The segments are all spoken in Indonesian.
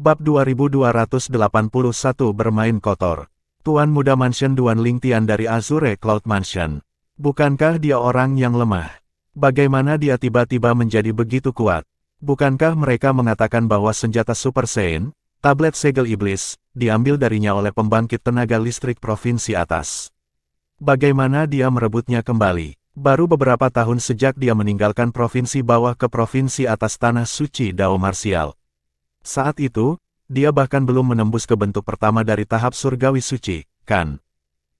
Bab 2281 bermain kotor. Tuan Muda Mansion Duan Lingtian dari Azure Cloud Mansion. Bukankah dia orang yang lemah? Bagaimana dia tiba-tiba menjadi begitu kuat? Bukankah mereka mengatakan bahwa senjata Super Saiyan, tablet segel iblis, diambil darinya oleh pembangkit tenaga listrik provinsi atas? Bagaimana dia merebutnya kembali? Baru beberapa tahun sejak dia meninggalkan provinsi bawah ke provinsi atas tanah suci Dao Martial. Saat itu, dia bahkan belum menembus ke bentuk pertama dari tahap surgawi suci, kan?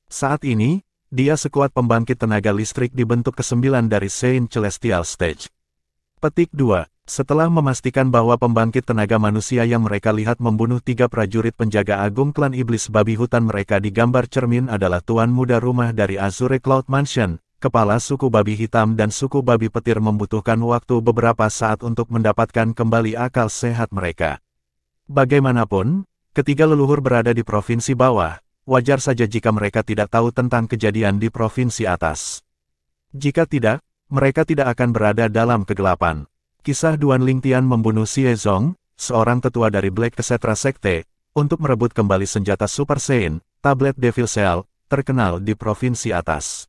Saat ini, dia sekuat pembangkit tenaga listrik di bentuk ke-9 dari Saint Celestial Stage. Petik 2. Setelah memastikan bahwa pembangkit tenaga manusia yang mereka lihat membunuh 3 prajurit penjaga agung klan iblis babi hutan mereka di gambar cermin adalah tuan muda rumah dari Azure Cloud Mansion, kepala suku babi hitam dan suku babi petir membutuhkan waktu beberapa saat untuk mendapatkan kembali akal sehat mereka. Bagaimanapun, ketiga leluhur berada di provinsi bawah, wajar saja jika mereka tidak tahu tentang kejadian di provinsi atas. Jika tidak, mereka tidak akan berada dalam kegelapan. Kisah Duan Lingtian membunuh Xie Zong, seorang tetua dari Black Kesetra Sekte, untuk merebut kembali senjata Super Saiyan, tablet Devil Cell, terkenal di provinsi atas.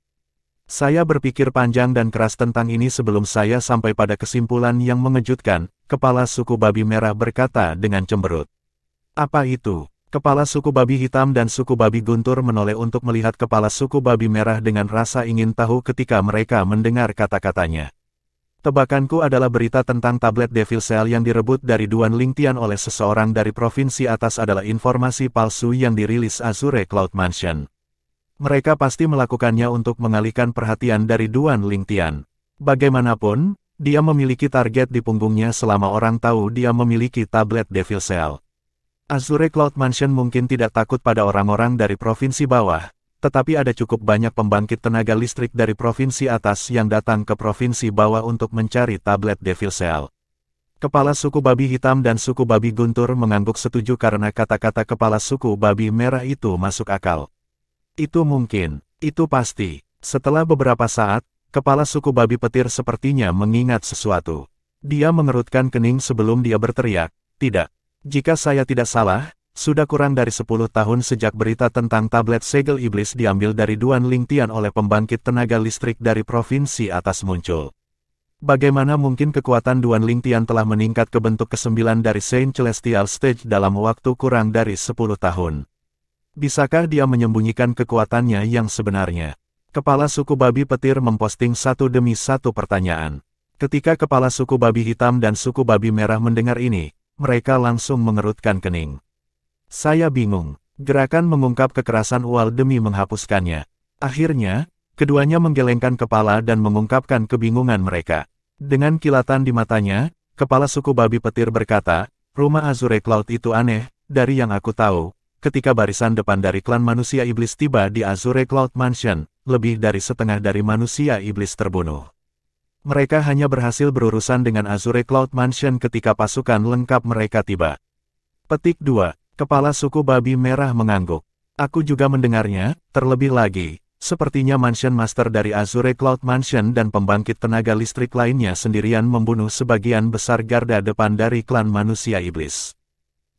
Saya berpikir panjang dan keras tentang ini sebelum saya sampai pada kesimpulan yang mengejutkan, kepala suku babi merah berkata dengan cemberut. Apa itu? Kepala suku babi hitam dan suku babi guntur menoleh untuk melihat kepala suku babi merah dengan rasa ingin tahu ketika mereka mendengar kata-katanya. Tebakanku adalah berita tentang tablet Devil Cell yang direbut dari Duan Lingtian oleh seseorang dari provinsi atas adalah informasi palsu yang dirilis Azure Cloud Mansion. Mereka pasti melakukannya untuk mengalihkan perhatian dari Duan Lingtian. Bagaimanapun, dia memiliki target di punggungnya selama orang tahu dia memiliki tablet Devil Cell. Azure Cloud Mansion mungkin tidak takut pada orang-orang dari provinsi bawah, tetapi ada cukup banyak pembangkit tenaga listrik dari provinsi atas yang datang ke provinsi bawah untuk mencari tablet Devil Cell. Kepala suku babi hitam dan suku babi guntur mengangguk setuju karena kata-kata kepala suku babi merah itu masuk akal. Itu mungkin, itu pasti. Setelah beberapa saat, kepala suku babi petir sepertinya mengingat sesuatu. Dia mengerutkan kening sebelum dia berteriak, tidak. Jika saya tidak salah, sudah kurang dari 10 tahun sejak berita tentang tablet segel iblis diambil dari Duan Lingtian oleh pembangkit tenaga listrik dari provinsi atas muncul. Bagaimana mungkin kekuatan Duan Lingtian telah meningkat ke bentuk ke-9 dari Saint Celestial Stage dalam waktu kurang dari 10 tahun? Bisakah dia menyembunyikan kekuatannya yang sebenarnya? Kepala suku babi petir memposting satu demi satu pertanyaan. Ketika kepala suku babi hitam dan suku babi merah mendengar ini, mereka langsung mengerutkan kening. Saya bingung. Gerakan mengungkap kekerasan ual demi menghapuskannya. Akhirnya, keduanya menggelengkan kepala dan mengungkapkan kebingungan mereka. Dengan kilatan di matanya, kepala suku babi petir berkata, rumah Azure Cloud itu aneh, dari yang aku tahu. Ketika barisan depan dari klan manusia iblis tiba di Azure Cloud Mansion, lebih dari setengah dari manusia iblis terbunuh. Mereka hanya berhasil berurusan dengan Azure Cloud Mansion ketika pasukan lengkap mereka tiba. Petik 2. Kepala suku babi merah mengangguk. Aku juga mendengarnya, terlebih lagi, sepertinya Mansion Master dari Azure Cloud Mansion dan pembangkit tenaga listrik lainnya sendirian membunuh sebagian besar garda depan dari klan manusia iblis.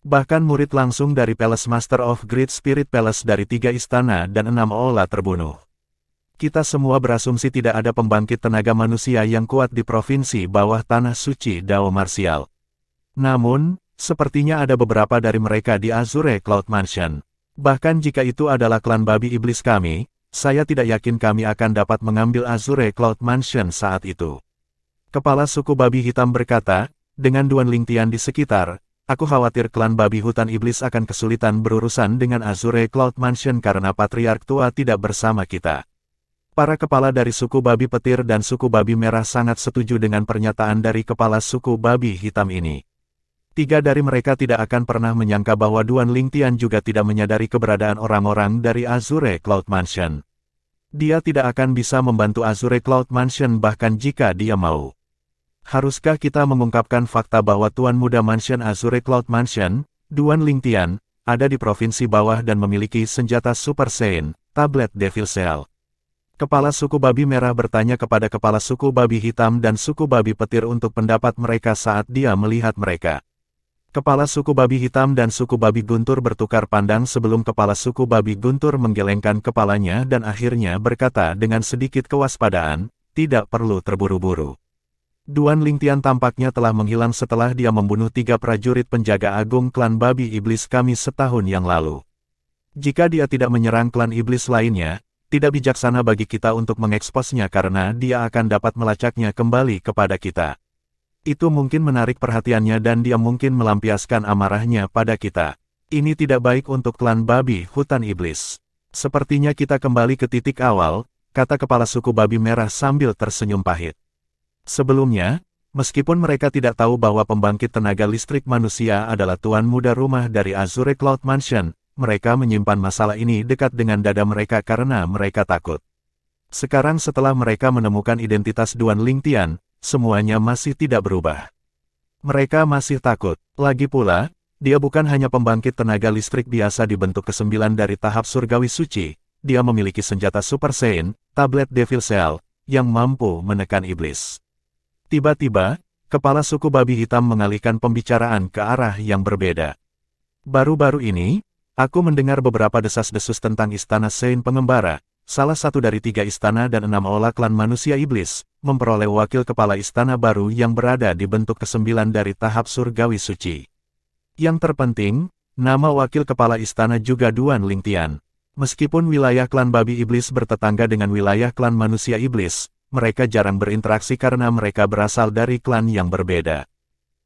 Bahkan murid langsung dari Palace Master of Great Spirit Palace dari 3 istana dan 6 aula terbunuh. Kita semua berasumsi tidak ada pembangkit tenaga manusia yang kuat di provinsi bawah tanah suci Dao Martial. Namun, sepertinya ada beberapa dari mereka di Azure Cloud Mansion. Bahkan jika itu adalah klan babi iblis kami, saya tidak yakin kami akan dapat mengambil Azure Cloud Mansion saat itu. Kepala suku babi hitam berkata, dengan Duan Lingtian di sekitar, aku khawatir klan babi hutan iblis akan kesulitan berurusan dengan Azure Cloud Mansion karena patriark tua tidak bersama kita. Para kepala dari suku babi petir dan suku babi merah sangat setuju dengan pernyataan dari kepala suku babi hitam ini. 3 dari mereka tidak akan pernah menyangka bahwa Duan Lingtian juga tidak menyadari keberadaan orang-orang dari Azure Cloud Mansion. Dia tidak akan bisa membantu Azure Cloud Mansion bahkan jika dia mau. Haruskah kita mengungkapkan fakta bahwa Tuan Muda Mansion Azure Cloud Mansion, Duan Lingtian, ada di provinsi bawah dan memiliki senjata Super Saiyan, tablet Devil Cell? Kepala suku babi merah bertanya kepada kepala suku babi hitam dan suku babi petir untuk pendapat mereka saat dia melihat mereka. Kepala suku babi hitam dan suku babi guntur bertukar pandang sebelum kepala suku babi guntur menggelengkan kepalanya dan akhirnya berkata dengan sedikit kewaspadaan, tidak perlu terburu-buru. Duan Lingtian tampaknya telah menghilang setelah dia membunuh 3 prajurit penjaga agung klan babi iblis kami setahun yang lalu. Jika dia tidak menyerang klan iblis lainnya, tidak bijaksana bagi kita untuk mengeksposnya karena dia akan dapat melacaknya kembali kepada kita. Itu mungkin menarik perhatiannya dan dia mungkin melampiaskan amarahnya pada kita. Ini tidak baik untuk klan babi hutan iblis. Sepertinya kita kembali ke titik awal, kata kepala suku babi merah sambil tersenyum pahit. Sebelumnya, meskipun mereka tidak tahu bahwa pembangkit tenaga listrik manusia adalah tuan muda rumah dari Azure Cloud Mansion, mereka menyimpan masalah ini dekat dengan dada mereka karena mereka takut. Sekarang setelah mereka menemukan identitas Duan Lingtian, semuanya masih tidak berubah. Mereka masih takut. Lagi pula, dia bukan hanya pembangkit tenaga listrik biasa di bentuk ke-9 dari tahap surgawi suci, dia memiliki senjata Super Saiyan, tablet Devil Cell, yang mampu menekan iblis. Tiba-tiba, kepala suku babi hitam mengalihkan pembicaraan ke arah yang berbeda. Baru-baru ini, aku mendengar beberapa desas-desus tentang istana Saiyan pengembara, salah satu dari 3 istana dan 6 olah klan manusia iblis, memperoleh wakil kepala istana baru yang berada di bentuk ke-9 dari tahap surgawi suci. Yang terpenting, nama wakil kepala istana juga Duan Lingtian. Meskipun wilayah klan babi iblis bertetangga dengan wilayah klan manusia iblis, mereka jarang berinteraksi karena mereka berasal dari klan yang berbeda.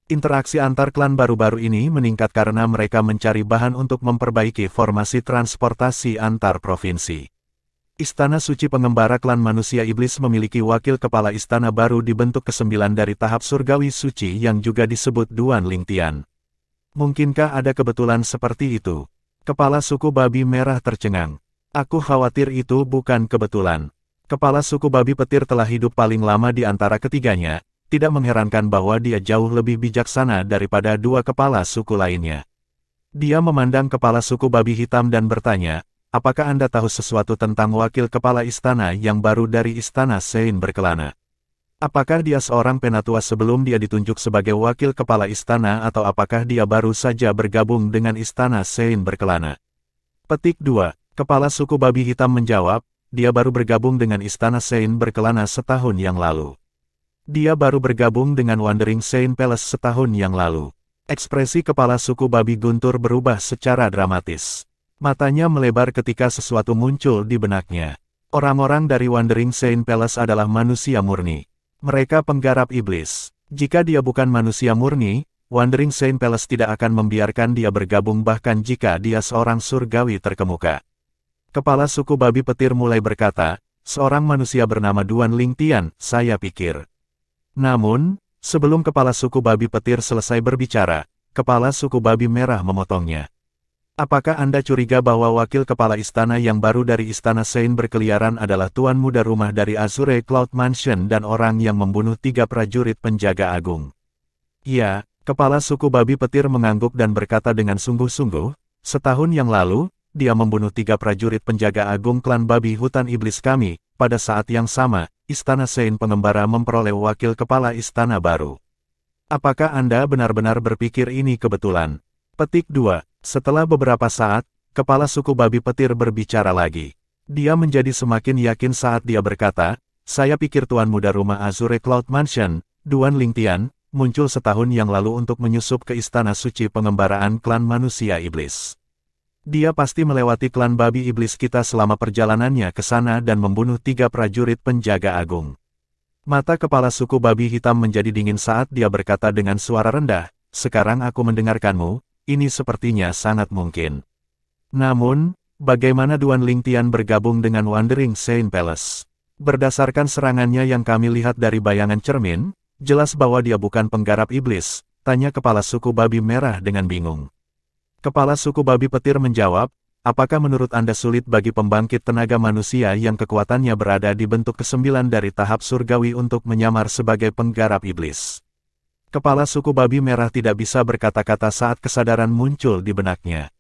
Interaksi antar klan baru-baru ini meningkat karena mereka mencari bahan untuk memperbaiki formasi transportasi antar provinsi. Istana Suci Pengembara Klan Manusia Iblis memiliki wakil kepala istana baru di bentuk ke-9 dari tahap surgawi suci yang juga disebut Duan Lingtian. Mungkinkah ada kebetulan seperti itu? Kepala suku babi merah tercengang. Aku khawatir itu bukan kebetulan. Kepala suku babi petir telah hidup paling lama di antara ketiganya, tidak mengherankan bahwa dia jauh lebih bijaksana daripada 2 kepala suku lainnya. Dia memandang kepala suku babi hitam dan bertanya, apakah Anda tahu sesuatu tentang wakil kepala istana yang baru dari istana Saiyan berkelana? Apakah dia seorang penatua sebelum dia ditunjuk sebagai wakil kepala istana atau apakah dia baru saja bergabung dengan istana Saiyan berkelana? Petik 2. Kepala suku babi hitam menjawab, dia baru bergabung dengan istana Saiyan berkelana setahun yang lalu. Dia baru bergabung dengan Wandering Saiyan Palace setahun yang lalu. Ekspresi kepala suku babi guntur berubah secara dramatis. Matanya melebar ketika sesuatu muncul di benaknya. Orang-orang dari Wandering Saiyan Palace adalah manusia murni. Mereka penggarap iblis. Jika dia bukan manusia murni, Wandering Saiyan Palace tidak akan membiarkan dia bergabung bahkan jika dia seorang surgawi terkemuka. Kepala suku babi petir mulai berkata, seorang manusia bernama Duan Lingtian, saya pikir. Namun, sebelum kepala suku babi petir selesai berbicara, kepala suku babi merah memotongnya. Apakah Anda curiga bahwa wakil kepala istana yang baru dari istana Saiyan berkeliaran adalah tuan muda rumah dari Azure Cloud Mansion dan orang yang membunuh 3 prajurit penjaga agung? Ya, kepala suku babi petir mengangguk dan berkata dengan sungguh-sungguh, setahun yang lalu, dia membunuh 3 prajurit penjaga agung klan babi hutan iblis kami. Pada saat yang sama, istana Saiyan pengembara memperoleh wakil kepala istana baru. Apakah Anda benar-benar berpikir ini kebetulan? Petik 2. Setelah beberapa saat, kepala suku babi petir berbicara lagi. Dia menjadi semakin yakin saat dia berkata, saya pikir tuan muda rumah Azure Cloud Mansion, Duan Lingtian, muncul setahun yang lalu untuk menyusup ke istana suci pengembaraan klan manusia iblis. Dia pasti melewati klan babi iblis kita selama perjalanannya ke sana dan membunuh 3 prajurit penjaga agung. Mata kepala suku babi hitam menjadi dingin saat dia berkata dengan suara rendah, sekarang aku mendengarkanmu. Ini sepertinya sangat mungkin. Namun, bagaimana Duan Lingtian bergabung dengan Wandering Saiyan Palace? Berdasarkan serangannya yang kami lihat dari bayangan cermin, jelas bahwa dia bukan penggarap iblis, tanya kepala suku babi merah dengan bingung. Kepala suku babi petir menjawab, apakah menurut Anda sulit bagi pembangkit tenaga manusia yang kekuatannya berada di bentuk ke-9 dari tahap surgawi untuk menyamar sebagai penggarap iblis? Kepala suku babi merah tidak bisa berkata-kata saat kesadaran muncul di benaknya.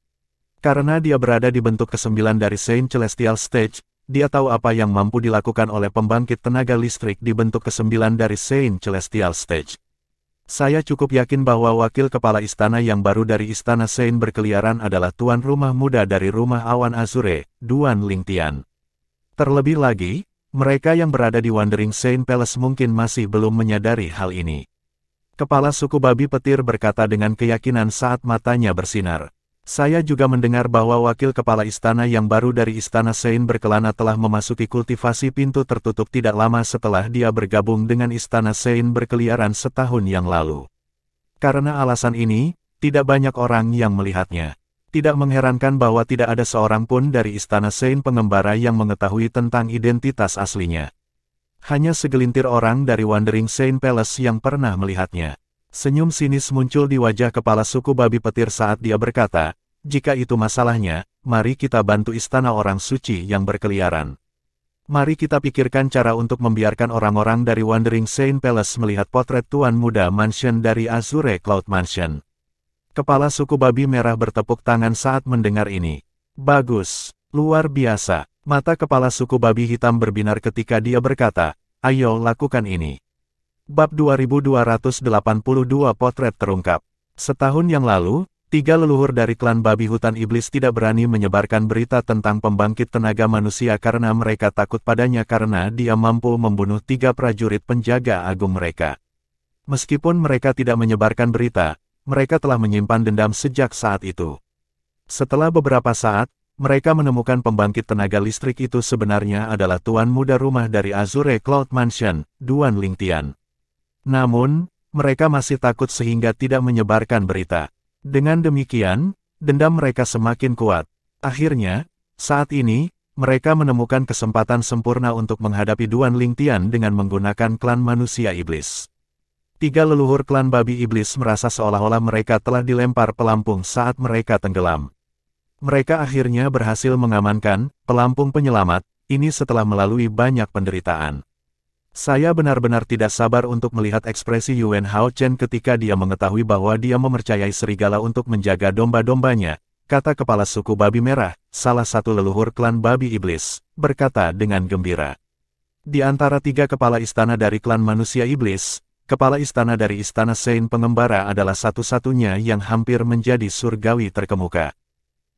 Karena dia berada di bentuk ke-9 dari Saiyan Celestial Stage, dia tahu apa yang mampu dilakukan oleh pembangkit tenaga listrik di bentuk ke-9 dari Saiyan Celestial Stage. Saya cukup yakin bahwa wakil kepala istana yang baru dari Istana Sein berkeliaran adalah tuan rumah muda dari Rumah Awan Azure, Duan Lingtian. Terlebih lagi, mereka yang berada di Wandering Sein Palace mungkin masih belum menyadari hal ini. Kepala suku babi petir berkata dengan keyakinan saat matanya bersinar. Saya juga mendengar bahwa wakil kepala istana yang baru dari Istana Sein berkelana telah memasuki kultivasi pintu tertutup tidak lama setelah dia bergabung dengan Istana Sein berkeliaran setahun yang lalu. Karena alasan ini, tidak banyak orang yang melihatnya. Tidak mengherankan bahwa tidak ada seorang pun dari Istana Sein pengembara yang mengetahui tentang identitas aslinya. Hanya segelintir orang dari Wandering Sein Palace yang pernah melihatnya. Senyum sinis muncul di wajah kepala suku babi petir saat dia berkata, jika itu masalahnya, mari kita bantu istana orang suci yang berkeliaran. Mari kita pikirkan cara untuk membiarkan orang-orang dari Wandering Sein Palace melihat potret Tuan Muda Mansion dari Azure Cloud Mansion. Kepala suku babi merah bertepuk tangan saat mendengar ini. Bagus, luar biasa. Mata kepala suku babi hitam berbinar ketika dia berkata, ayo lakukan ini. Bab 2282 Potret terungkap. Setahun yang lalu, 3 leluhur dari klan babi hutan iblis tidak berani menyebarkan berita tentang pembangkit tenaga manusia karena mereka takut padanya karena dia mampu membunuh 3 prajurit penjaga agung mereka. Meskipun mereka tidak menyebarkan berita, mereka telah menyimpan dendam sejak saat itu. Setelah beberapa saat, mereka menemukan pembangkit tenaga listrik itu sebenarnya adalah tuan muda rumah dari Azure Cloud Mansion, Duan Lingtian. Namun, mereka masih takut sehingga tidak menyebarkan berita. Dengan demikian, dendam mereka semakin kuat. Akhirnya, saat ini, mereka menemukan kesempatan sempurna untuk menghadapi Duan Lingtian dengan menggunakan klan manusia iblis. 3 leluhur klan babi iblis merasa seolah-olah mereka telah dilempar pelampung saat mereka tenggelam. Mereka akhirnya berhasil mengamankan pelampung penyelamat ini setelah melalui banyak penderitaan. Saya benar-benar tidak sabar untuk melihat ekspresi Yuan Hao Chen ketika dia mengetahui bahwa dia mempercayai serigala untuk menjaga domba-dombanya, kata kepala suku babi merah, salah satu leluhur klan babi iblis, berkata dengan gembira. Di antara 3 kepala istana dari klan manusia iblis, kepala istana dari Istana Sein pengembara adalah satu-satunya yang hampir menjadi surgawi terkemuka.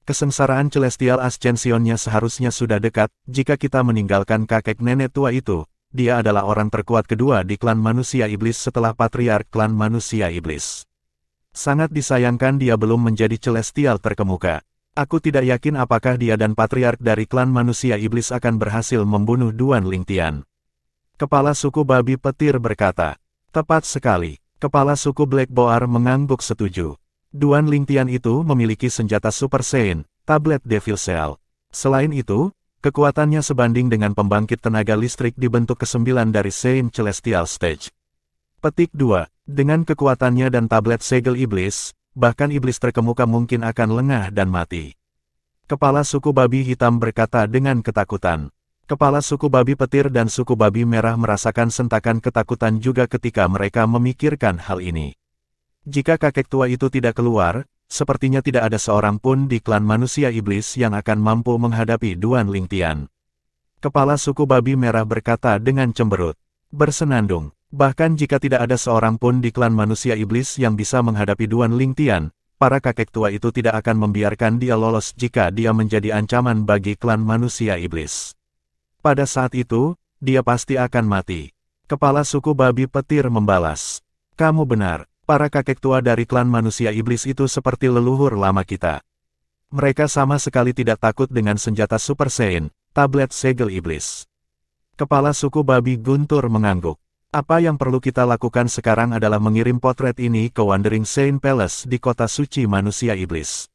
Kesengsaraan Celestial Ascensionnya seharusnya sudah dekat, jika kita meninggalkan kakek nenek tua itu. Dia adalah orang terkuat kedua di klan manusia iblis setelah patriark klan manusia iblis. Sangat disayangkan dia belum menjadi celestial terkemuka. Aku tidak yakin apakah dia dan patriark dari klan manusia iblis akan berhasil membunuh Duan Lingtian. Kepala suku babi petir berkata, tepat sekali. Kepala suku Black Boar mengangguk setuju. Duan Lingtian itu memiliki senjata Super Saiyan, tablet Devil Cell. Selain itu, kekuatannya sebanding dengan pembangkit tenaga listrik di bentuk ke-9 dari Sein Celestial Stage. Petik 2. Dengan kekuatannya dan tablet segel iblis, bahkan iblis terkemuka mungkin akan lengah dan mati. Kepala suku babi hitam berkata dengan ketakutan. Kepala suku babi petir dan suku babi merah merasakan sentakan ketakutan juga ketika mereka memikirkan hal ini. Jika kakek tua itu tidak keluar, sepertinya tidak ada seorang pun di klan manusia iblis yang akan mampu menghadapi Duan Lingtian. Kepala suku babi merah berkata dengan cemberut. Bersenandung, bahkan jika tidak ada seorang pun di klan manusia iblis yang bisa menghadapi Duan Lingtian, para kakek tua itu tidak akan membiarkan dia lolos jika dia menjadi ancaman bagi klan manusia iblis. Pada saat itu, dia pasti akan mati. Kepala suku babi petir membalas. Kamu benar. Para kakek tua dari klan manusia iblis itu seperti leluhur lama kita. Mereka sama sekali tidak takut dengan senjata Super Saiyan, tablet segel iblis. Kepala suku babi guntur mengangguk. Apa yang perlu kita lakukan sekarang adalah mengirim potret ini ke Wandering Sein Palace di kota suci manusia iblis.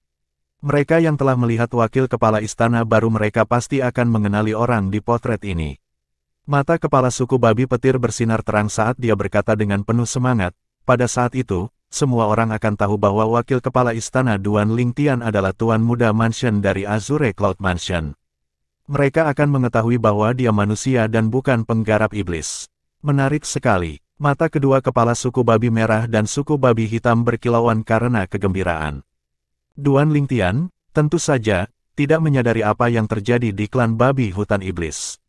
Mereka yang telah melihat wakil kepala istana baru mereka pasti akan mengenali orang di potret ini. Mata kepala suku babi petir bersinar terang saat dia berkata dengan penuh semangat. Pada saat itu, semua orang akan tahu bahwa wakil kepala istana Duan Lingtian adalah Tuan Muda Mansion dari Azure Cloud Mansion. Mereka akan mengetahui bahwa dia manusia dan bukan penggarap iblis. Menarik sekali, mata kedua kepala suku babi merah dan suku babi hitam berkilauan karena kegembiraan. Duan Lingtian, tentu saja, tidak menyadari apa yang terjadi di klan babi hutan iblis.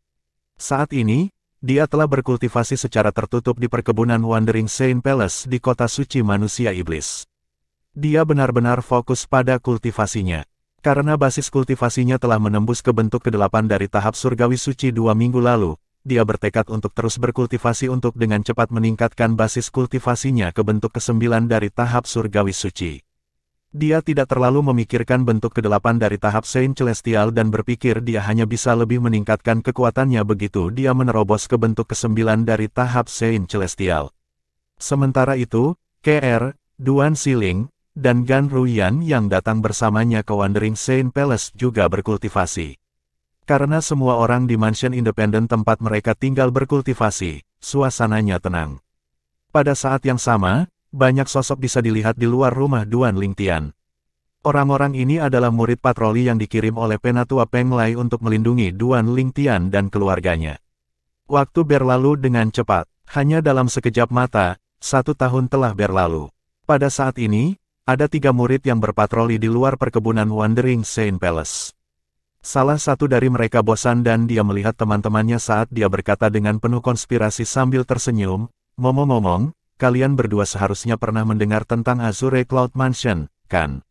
Saat ini, dia telah berkultivasi secara tertutup di perkebunan Wandering Saint Palace di kota suci manusia iblis. Dia benar-benar fokus pada kultivasinya. Karena basis kultivasinya telah menembus ke bentuk ke-8 dari tahap surgawi suci 2 minggu lalu, dia bertekad untuk terus berkultivasi untuk dengan cepat meningkatkan basis kultivasinya ke bentuk ke-9 dari tahap surgawi suci. Dia tidak terlalu memikirkan bentuk ke-8 dari tahap Saint Celestial dan berpikir dia hanya bisa lebih meningkatkan kekuatannya begitu dia menerobos ke bentuk ke-9 dari tahap Saint Celestial. Sementara itu, Kr. Duan Siling, dan Gan Ruyan yang datang bersamanya ke Wandering Saint Palace juga berkultivasi. Karena semua orang di mansion independen tempat mereka tinggal berkultivasi, suasananya tenang. Pada saat yang sama, banyak sosok bisa dilihat di luar rumah Duan Lingtian. Orang-orang ini adalah murid patroli yang dikirim oleh Penatua Peng Lai untuk melindungi Duan Lingtian dan keluarganya. Waktu berlalu dengan cepat, hanya dalam sekejap mata, 1 tahun telah berlalu. Pada saat ini, ada 3 murid yang berpatroli di luar perkebunan Wandering Saint Palace. Salah satu dari mereka bosan dan dia melihat teman-temannya saat dia berkata dengan penuh konspirasi sambil tersenyum, "Ngomong-ngomong, kalian berdua seharusnya pernah mendengar tentang Azure Cloud Mansion, kan?"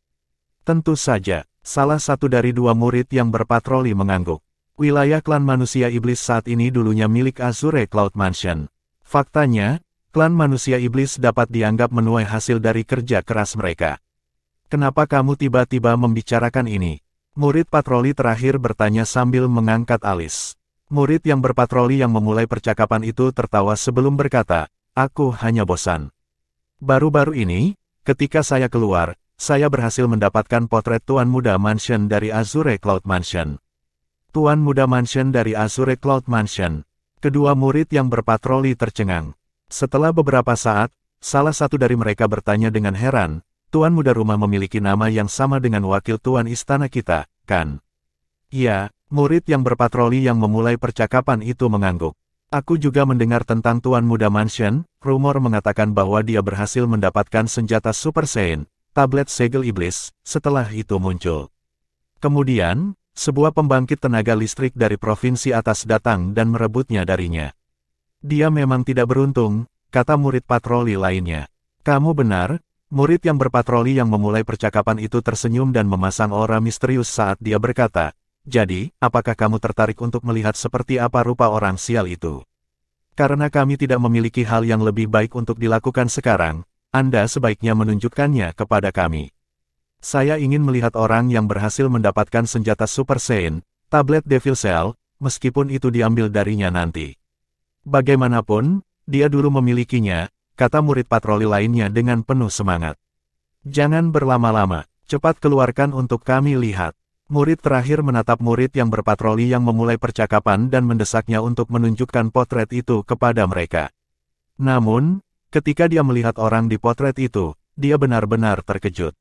Tentu saja, salah satu dari 2 murid yang berpatroli mengangguk. Wilayah klan manusia iblis saat ini dulunya milik Azure Cloud Mansion. Faktanya, klan manusia iblis dapat dianggap menuai hasil dari kerja keras mereka. Kenapa kamu tiba-tiba membicarakan ini? Murid patroli terakhir bertanya sambil mengangkat alis. Murid yang berpatroli yang memulai percakapan itu tertawa sebelum berkata, "Aku hanya bosan. Baru-baru ini, ketika saya keluar, saya berhasil mendapatkan potret Tuan Muda Mansion dari Azure Cloud Mansion." Tuan Muda Mansion dari Azure Cloud Mansion. Kedua murid yang berpatroli tercengang. Setelah beberapa saat, salah satu dari mereka bertanya dengan heran, "Tuan Muda Rumah memiliki nama yang sama dengan wakil Tuan Istana kita, kan?" "Ya," murid yang berpatroli yang memulai percakapan itu mengangguk. "Aku juga mendengar tentang Tuan Muda Mansion, rumor mengatakan bahwa dia berhasil mendapatkan senjata Super Saiyan, tablet segel iblis, setelah itu muncul. Kemudian, sebuah pembangkit tenaga listrik dari provinsi atas datang dan merebutnya darinya. Dia memang tidak beruntung," kata murid patroli lainnya. "Kamu benar," murid yang berpatroli yang memulai percakapan itu tersenyum dan memasang aura misterius saat dia berkata, "Jadi, apakah kamu tertarik untuk melihat seperti apa rupa orang sial itu? Karena kami tidak memiliki hal yang lebih baik untuk dilakukan sekarang, Anda sebaiknya menunjukkannya kepada kami. Saya ingin melihat orang yang berhasil mendapatkan senjata Super Saiyan, tablet Devil Cell, meskipun itu diambil darinya nanti. Bagaimanapun, dia dulu memilikinya," kata murid patroli lainnya dengan penuh semangat. "Jangan berlama-lama, cepat keluarkan untuk kami lihat." Murid terakhir menatap murid yang berpatroli yang memulai percakapan dan mendesaknya untuk menunjukkan potret itu kepada mereka. Namun, ketika dia melihat orang di potret itu, dia benar-benar terkejut.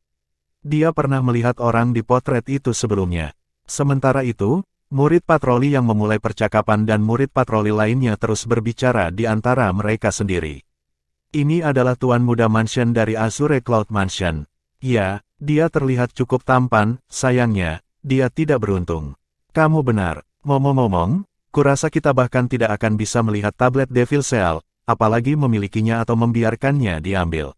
Dia pernah melihat orang di potret itu sebelumnya. Sementara itu, murid patroli yang memulai percakapan dan murid patroli lainnya terus berbicara di antara mereka sendiri. "Ini adalah Tuan Muda Mansion dari Azure Cloud Mansion. Ya, dia terlihat cukup tampan, sayangnya, dia tidak beruntung. Kamu benar. Ngomong-ngomong, kurasa kita bahkan tidak akan bisa melihat tablet Devil Cell, apalagi memilikinya atau membiarkannya diambil."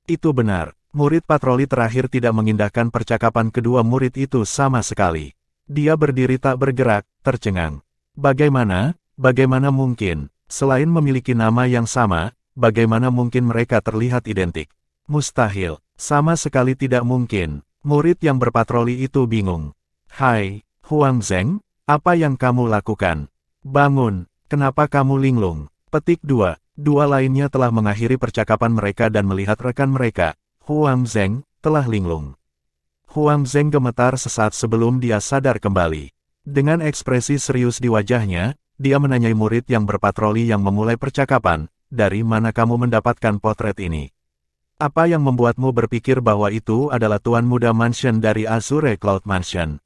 Itu benar. Murid patroli terakhir tidak mengindahkan percakapan kedua murid itu sama sekali. Dia berdiri tak bergerak, tercengang. Bagaimana mungkin? Selain memiliki nama yang sama, bagaimana mungkin mereka terlihat identik? Mustahil. Sama sekali tidak mungkin. Murid yang berpatroli itu bingung. "Hai, Huang Zeng, apa yang kamu lakukan? Bangun, kenapa kamu linglung?" Petik 2. Dua lainnya telah mengakhiri percakapan mereka dan melihat rekan mereka, Huang Zeng, telah linglung. Huang Zeng gemetar sesaat sebelum dia sadar kembali. Dengan ekspresi serius di wajahnya, dia menanyai murid yang berpatroli yang memulai percakapan, "Dari mana kamu mendapatkan potret ini? Apa yang membuatmu berpikir bahwa itu adalah Tuan Muda Mansion dari Azure Cloud Mansion?"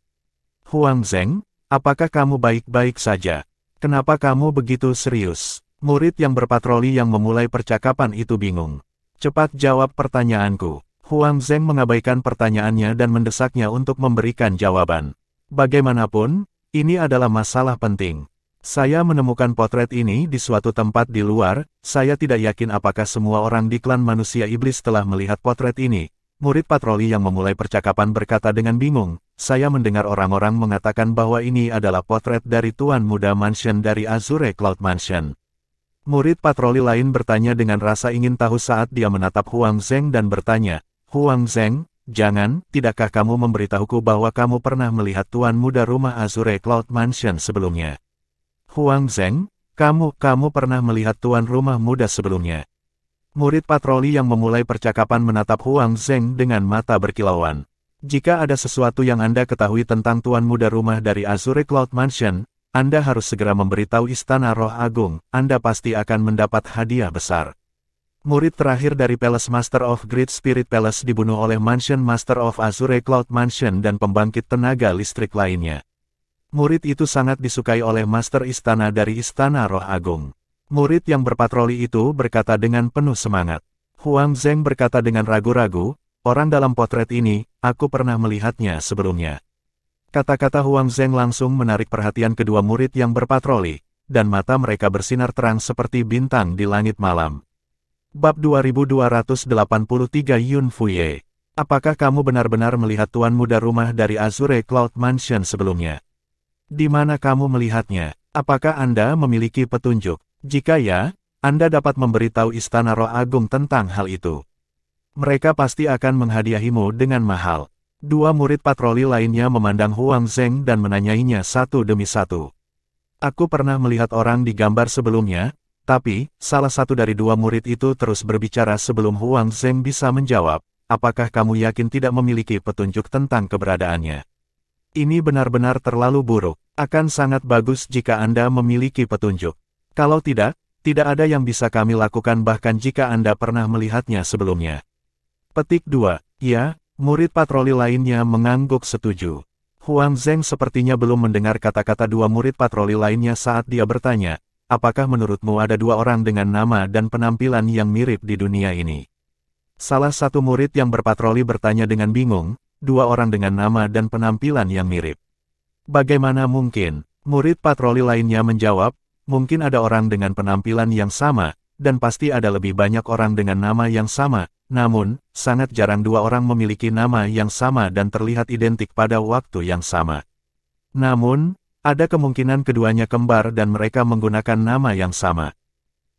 "Huang Zeng, apakah kamu baik-baik saja? Kenapa kamu begitu serius?" Murid yang berpatroli yang memulai percakapan itu bingung. "Cepat jawab pertanyaanku." Huang Zeng mengabaikan pertanyaannya dan mendesaknya untuk memberikan jawaban. "Bagaimanapun, ini adalah masalah penting. Saya menemukan potret ini di suatu tempat di luar, saya tidak yakin apakah semua orang di klan manusia iblis telah melihat potret ini. Murid patroli yang memulai percakapan berkata dengan bingung, saya mendengar orang-orang mengatakan bahwa ini adalah potret dari Tuan Muda Mansion dari Azure Cloud Mansion. Murid patroli lain bertanya dengan rasa ingin tahu saat dia menatap Huang Zheng dan bertanya, Huang Zheng, jangan, tidakkah kamu memberitahuku bahwa kamu pernah melihat Tuan Muda rumah Azure Cloud Mansion sebelumnya? Huang Zheng, kamu pernah melihat Tuan Rumah Muda sebelumnya? Murid patroli yang memulai percakapan menatap Huang Zheng dengan mata berkilauan. Jika ada sesuatu yang Anda ketahui tentang Tuan Muda rumah dari Azure Cloud Mansion, Anda harus segera memberitahu Istana Roh Agung, Anda pasti akan mendapat hadiah besar. Murid terakhir dari Palace Master of Great Spirit Palace dibunuh oleh Mansion Master of Azure Cloud Mansion dan pembangkit tenaga listrik lainnya. Murid itu sangat disukai oleh Master Istana dari Istana Roh Agung. Murid yang berpatroli itu berkata dengan penuh semangat. Huang Zheng berkata dengan ragu-ragu, orang dalam potret ini, aku pernah melihatnya sebelumnya. Kata-kata Huang Zheng langsung menarik perhatian kedua murid yang berpatroli, dan mata mereka bersinar terang seperti bintang di langit malam. Bab 2283 Yun Fuye. Apakah kamu benar-benar melihat Tuan Muda rumah dari Azure Cloud Mansion sebelumnya? Di mana kamu melihatnya? Apakah Anda memiliki petunjuk? Jika ya, Anda dapat memberitahu Istana Roh Agung tentang hal itu. Mereka pasti akan menghadiahimu dengan mahal. Dua murid patroli lainnya memandang Huang Zheng dan menanyainya satu demi satu. Aku pernah melihat orang di gambar sebelumnya, tapi, salah satu dari dua murid itu terus berbicara sebelum Huang Zheng bisa menjawab, apakah kamu yakin tidak memiliki petunjuk tentang keberadaannya? Ini benar-benar terlalu buruk. Akan sangat bagus jika Anda memiliki petunjuk. Kalau tidak, tidak ada yang bisa kami lakukan bahkan jika Anda pernah melihatnya sebelumnya. Petik 2. Ya, murid patroli lainnya mengangguk setuju. Huang Zheng sepertinya belum mendengar kata-kata dua murid patroli lainnya saat dia bertanya, apakah menurutmu ada dua orang dengan nama dan penampilan yang mirip di dunia ini? Salah satu murid yang berpatroli bertanya dengan bingung, dua orang dengan nama dan penampilan yang mirip. Bagaimana mungkin? Murid patroli lainnya menjawab, mungkin ada orang dengan penampilan yang sama, dan pasti ada lebih banyak orang dengan nama yang sama, namun, sangat jarang dua orang memiliki nama yang sama dan terlihat identik pada waktu yang sama. Namun, ada kemungkinan keduanya kembar dan mereka menggunakan nama yang sama.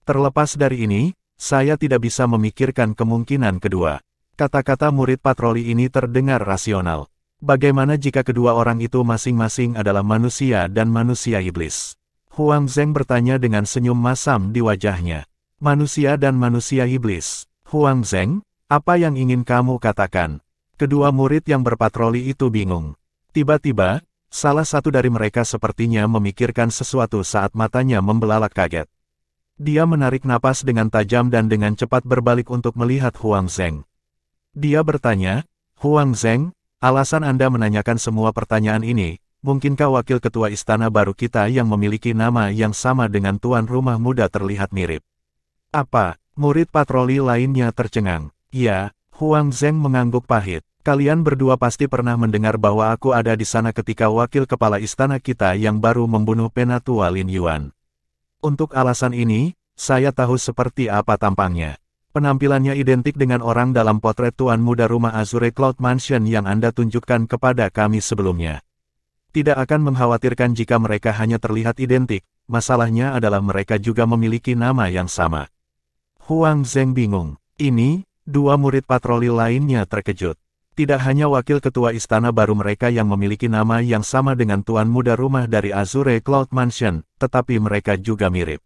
Terlepas dari ini, saya tidak bisa memikirkan kemungkinan kedua. Kata-kata murid patroli ini terdengar rasional. Bagaimana jika kedua orang itu masing-masing adalah manusia dan manusia iblis? Huang Zheng bertanya dengan senyum masam di wajahnya. Manusia dan manusia iblis. Huang Zheng, apa yang ingin kamu katakan? Kedua murid yang berpatroli itu bingung. Tiba-tiba, salah satu dari mereka sepertinya memikirkan sesuatu saat matanya membelalak kaget. Dia menarik napas dengan tajam dan dengan cepat berbalik untuk melihat Huang Zheng. Dia bertanya, Huang Zheng, alasan Anda menanyakan semua pertanyaan ini, mungkinkah wakil ketua istana baru kita yang memiliki nama yang sama dengan Tuan Rumah Muda terlihat mirip? Apa? Murid patroli lainnya tercengang. Ya, Huang Zheng mengangguk pahit. Kalian berdua pasti pernah mendengar bahwa aku ada di sana ketika wakil kepala istana kita yang baru membunuh Penatua Lin Yuan. Untuk alasan ini, saya tahu seperti apa tampangnya. Penampilannya identik dengan orang dalam potret Tuan Muda rumah Azure Cloud Mansion yang Anda tunjukkan kepada kami sebelumnya. Tidak akan mengkhawatirkan jika mereka hanya terlihat identik, masalahnya adalah mereka juga memiliki nama yang sama. Huang Zheng bingung. Ini, dua murid patroli lainnya terkejut. Tidak hanya wakil ketua istana baru mereka yang memiliki nama yang sama dengan Tuan Muda rumah dari Azure Cloud Mansion, tetapi mereka juga mirip.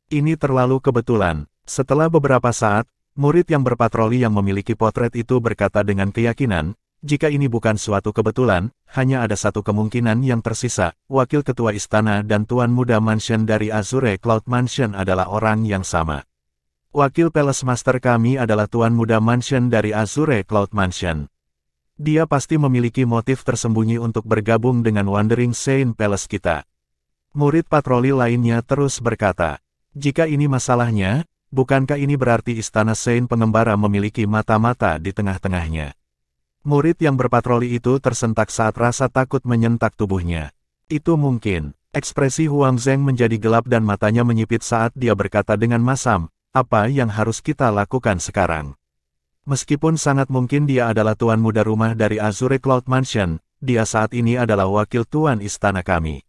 Ini terlalu kebetulan. Setelah beberapa saat, murid yang berpatroli yang memiliki potret itu berkata dengan keyakinan, jika ini bukan suatu kebetulan, hanya ada satu kemungkinan yang tersisa, wakil ketua istana dan Tuan Muda Mansion dari Azure Cloud Mansion adalah orang yang sama. Wakil Palace Master kami adalah Tuan Muda Mansion dari Azure Cloud Mansion. Dia pasti memiliki motif tersembunyi untuk bergabung dengan Wandering Saint Palace kita. Murid patroli lainnya terus berkata, jika ini masalahnya, bukankah ini berarti Istana Saint Pengembara memiliki mata-mata di tengah-tengahnya? Murid yang berpatroli itu tersentak saat rasa takut menyentak tubuhnya. Itu mungkin. Ekspresi Huang Zheng menjadi gelap dan matanya menyipit saat dia berkata dengan masam, apa yang harus kita lakukan sekarang? Meskipun sangat mungkin dia adalah tuan muda rumah dari Azure Cloud Mansion, dia saat ini adalah wakil tuan istana kami.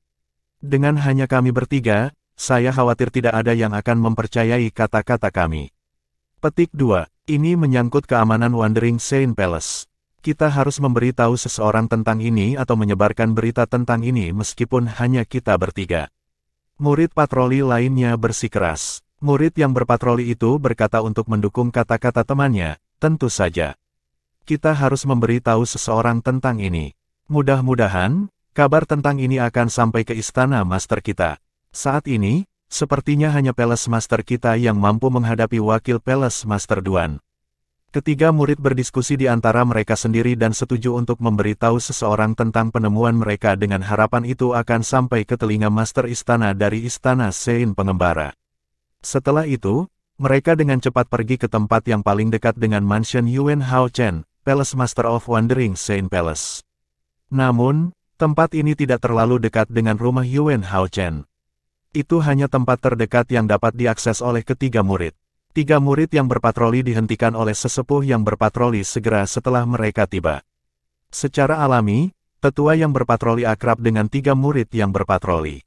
Dengan hanya kami bertiga, saya khawatir tidak ada yang akan mempercayai kata-kata kami. Petik 2. Ini menyangkut keamanan Wandering Saint Palace. Kita harus memberitahu seseorang tentang ini atau menyebarkan berita tentang ini meskipun hanya kita bertiga. Murid patroli lainnya bersikeras. Murid yang berpatroli itu berkata untuk mendukung kata-kata temannya, tentu saja. Kita harus memberitahu seseorang tentang ini. Mudah-mudahan, kabar tentang ini akan sampai ke istana master kita. Saat ini, sepertinya hanya Palace Master kita yang mampu menghadapi wakil Palace Master Duan. Ketiga murid berdiskusi di antara mereka sendiri dan setuju untuk memberitahu seseorang tentang penemuan mereka dengan harapan itu akan sampai ke telinga Master Istana dari Istana Sein Pengembara. Setelah itu, mereka dengan cepat pergi ke tempat yang paling dekat dengan Mansion Yuan Hao Chen, Palace Master of Wandering Saint Palace. Namun, tempat ini tidak terlalu dekat dengan rumah Yuan Hao Chen. Itu hanya tempat terdekat yang dapat diakses oleh ketiga murid. Tiga murid yang berpatroli dihentikan oleh sesepuh yang berpatroli segera setelah mereka tiba. Secara alami, tetua yang berpatroli akrab dengan tiga murid yang berpatroli.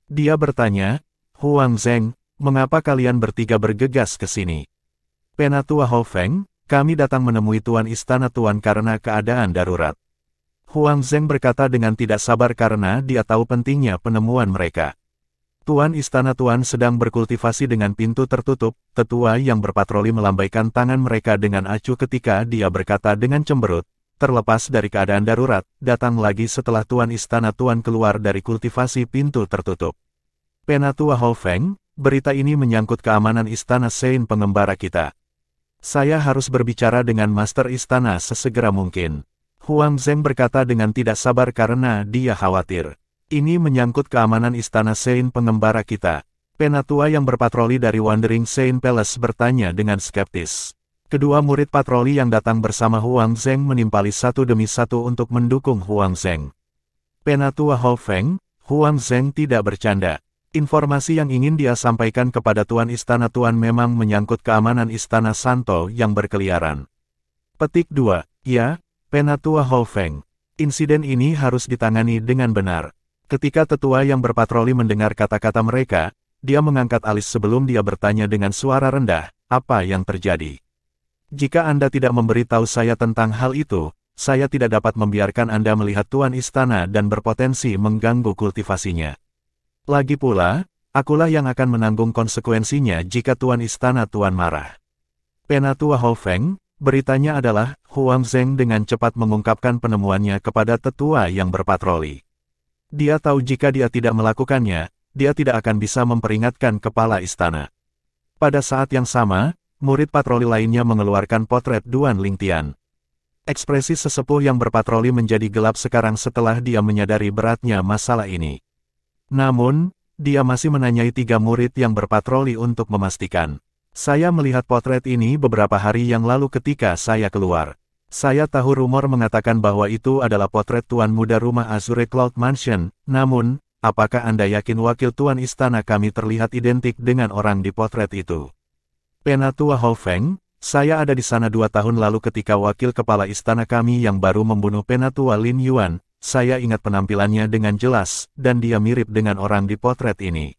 Dia bertanya, Huang Zheng, mengapa kalian bertiga bergegas ke sini? Penatua Hou Feng, kami datang menemui Tuan Istana Tuan karena keadaan darurat. Huang Zheng berkata dengan tidak sabar karena dia tahu pentingnya penemuan mereka. Tuan Istana Tuan sedang berkultivasi dengan pintu tertutup. Tetua yang berpatroli melambaikan tangan mereka dengan acuh ketika dia berkata dengan cemberut, terlepas dari keadaan darurat, datang lagi setelah Tuan Istana Tuan keluar dari kultivasi pintu tertutup. Penatua Hou Feng, berita ini menyangkut keamanan Istana Sein Pengembara kita. Saya harus berbicara dengan Master Istana sesegera mungkin. Huang Zheng berkata dengan tidak sabar karena dia khawatir. Ini menyangkut keamanan Istana Sein Pengembara kita. Penatua yang berpatroli dari Wandering Saint Palace bertanya dengan skeptis. Kedua murid patroli yang datang bersama Huang Zheng menimpali satu demi satu untuk mendukung Huang Zheng. Penatua Hou Feng, Huang Zheng tidak bercanda. Informasi yang ingin dia sampaikan kepada Tuan Istana Tuan memang menyangkut keamanan Istana Santo yang berkeliaran. Petik 2. Ya, Penatua Hou Feng. Insiden ini harus ditangani dengan benar. Ketika tetua yang berpatroli mendengar kata-kata mereka, dia mengangkat alis sebelum dia bertanya dengan suara rendah, apa yang terjadi? Jika Anda tidak memberitahu saya tentang hal itu, saya tidak dapat membiarkan Anda melihat Tuan Istana dan berpotensi mengganggu kultivasinya. Lagi pula, akulah yang akan menanggung konsekuensinya jika Tuan Istana Tuan marah. Penatua Hou Feng, beritanya adalah, Huang Zheng dengan cepat mengungkapkan penemuannya kepada tetua yang berpatroli. Dia tahu jika dia tidak melakukannya, dia tidak akan bisa memperingatkan kepala istana. Pada saat yang sama, murid patroli lainnya mengeluarkan potret Duan Lingtian. Ekspresi sesepuh yang berpatroli menjadi gelap sekarang setelah dia menyadari beratnya masalah ini. Namun, dia masih menanyai tiga murid yang berpatroli untuk memastikan. Saya melihat potret ini beberapa hari yang lalu ketika saya keluar. Saya tahu rumor mengatakan bahwa itu adalah potret tuan muda rumah Azure Cloud Mansion, namun, apakah Anda yakin wakil tuan istana kami terlihat identik dengan orang di potret itu? Penatua Hou Feng, saya ada di sana 2 tahun lalu ketika wakil kepala istana kami yang baru membunuh Penatua Lin Yuan, saya ingat penampilannya dengan jelas, dan dia mirip dengan orang di potret ini.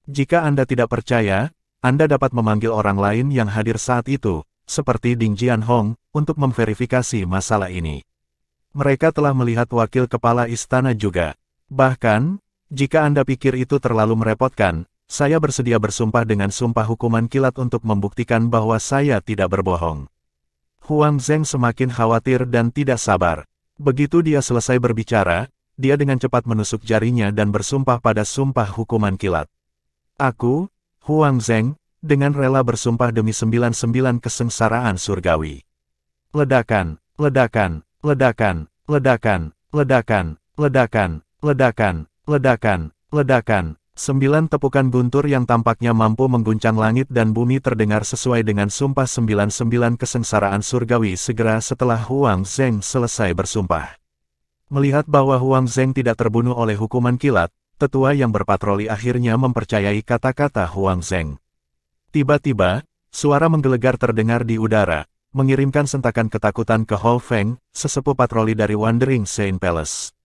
Jika Anda tidak percaya, Anda dapat memanggil orang lain yang hadir saat itu, seperti Ding Jianhong, untuk memverifikasi masalah ini. Mereka telah melihat wakil kepala istana juga. Bahkan, jika Anda pikir itu terlalu merepotkan, saya bersedia bersumpah dengan sumpah hukuman kilat untuk membuktikan bahwa saya tidak berbohong. Huang Zheng semakin khawatir dan tidak sabar. Begitu dia selesai berbicara, dia dengan cepat menusuk jarinya dan bersumpah pada sumpah hukuman kilat. Aku, Huang Zheng, dengan rela bersumpah demi 99 kesengsaraan surgawi. Ledakan, ledakan, ledakan, ledakan, ledakan, ledakan, ledakan, ledakan, ledakan. 9 tepukan guntur yang tampaknya mampu mengguncang langit dan bumi terdengar sesuai dengan sumpah 99 kesengsaraan surgawi segera setelah Huang Zheng selesai bersumpah. Melihat bahwa Huang Zheng tidak terbunuh oleh hukuman kilat, tetua yang berpatroli akhirnya mempercayai kata-kata Huang Zheng. Tiba-tiba, suara menggelegar terdengar di udara, mengirimkan sentakan ketakutan ke Hou Feng, sesepuh patroli dari Wandering Saint Palace.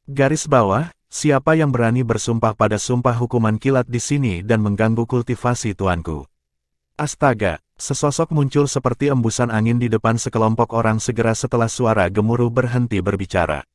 Garis bawah, siapa yang berani bersumpah pada sumpah hukuman kilat di sini dan mengganggu kultivasi tuanku? Astaga, sesosok muncul seperti embusan angin di depan sekelompok orang segera setelah suara gemuruh berhenti berbicara.